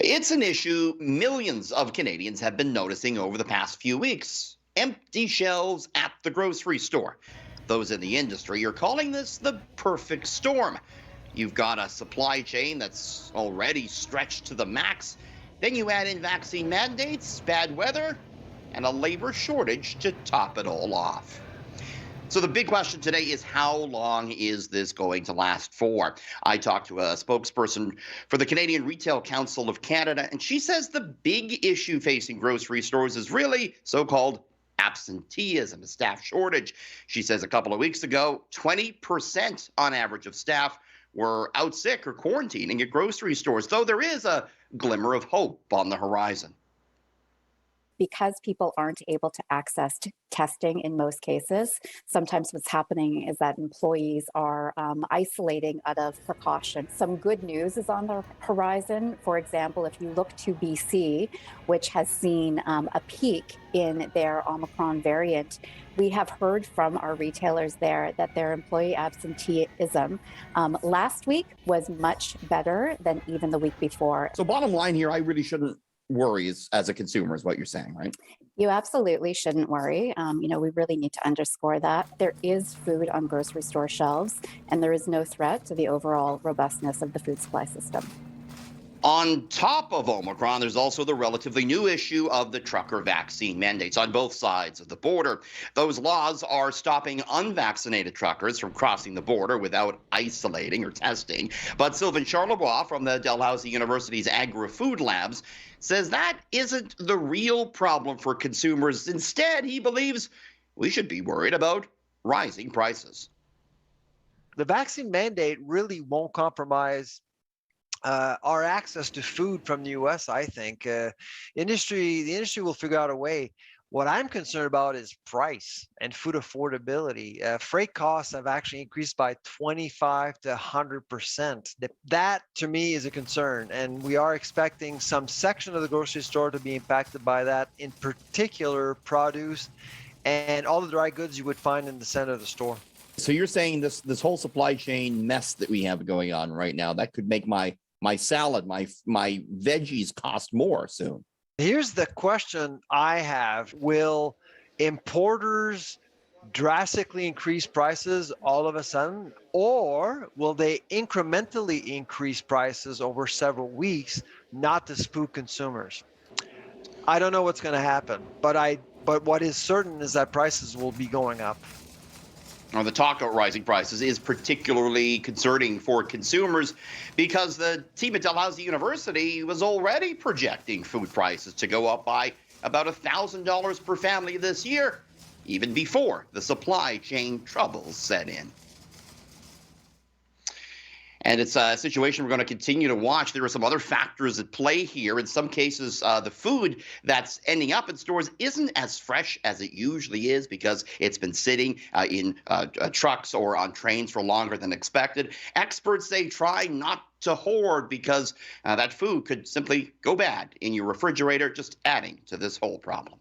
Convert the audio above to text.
It's an issue millions of Canadians have been noticing over the past few weeks: empty shelves at the grocery store. Those in the industry are calling this the perfect storm. You've got a supply chain that's already stretched to the max. Then you add in vaccine mandates, bad weather, and a labor shortage to top it all off. So the big question today is, how long is this going to last for? I talked to a spokesperson for the Canadian Retail Council of Canada, and she says the big issue facing grocery stores is really so-called absenteeism, a staff shortage. She says a couple of weeks ago, 20% on average of staff were out sick or quarantining at grocery stores, though there is a glimmer of hope on the horizon. Because people aren't able to access testing in most cases, sometimes what's happening is that employees are isolating out of precaution. Some good news is on the horizon. For example, if you look to BC, which has seen a peak in their Omicron variant, we have heard from our retailers there that their employee absenteeism last week was much better than even the week before. So bottom line here, I really shouldn't worry as a consumer is what you're saying, right? You absolutely shouldn't worry. We really need to underscore that there is food on grocery store shelves, and there is no threat to the overall robustness of the food supply system. On top of Omicron, there's also the relatively new issue of the trucker vaccine mandates on both sides of the border. Those laws are stopping unvaccinated truckers from crossing the border without isolating or testing. But Sylvain Charlebois from the Dalhousie University's Agri-Food Labs says that isn't the real problem for consumers. Instead, he believes we should be worried about rising prices. The vaccine mandate really won't compromise our access to food from the U.S. I think the industry will figure out a way. What I'm concerned about is price and food affordability. Freight costs have actually increased by 25 to 100%. That to me is a concern, and we are expecting some section of the grocery store to be impacted by that. In particular, produce and all the dry goods you would find in the center of the store. So you're saying this whole supply chain mess that we have going on right now, that could make my salad, my veggies cost more soon? Here's the question I have. Will importers drastically increase prices all of a sudden, or will they incrementally increase prices over several weeks, not to spook consumers? I don't know what's going to happen, but what is certain is that prices will be going up. Now, the talk about rising prices is particularly concerning for consumers because the team at Dalhousie University was already projecting food prices to go up by about $1,000 per family this year, even before the supply chain troubles set in. And it's a situation we're going to continue to watch. There are some other factors at play here. In some cases, the food that's ending up in stores isn't as fresh as it usually is because it's been sitting in trucks or on trains for longer than expected. Experts say try not to hoard because that food could simply go bad in your refrigerator, just adding to this whole problem.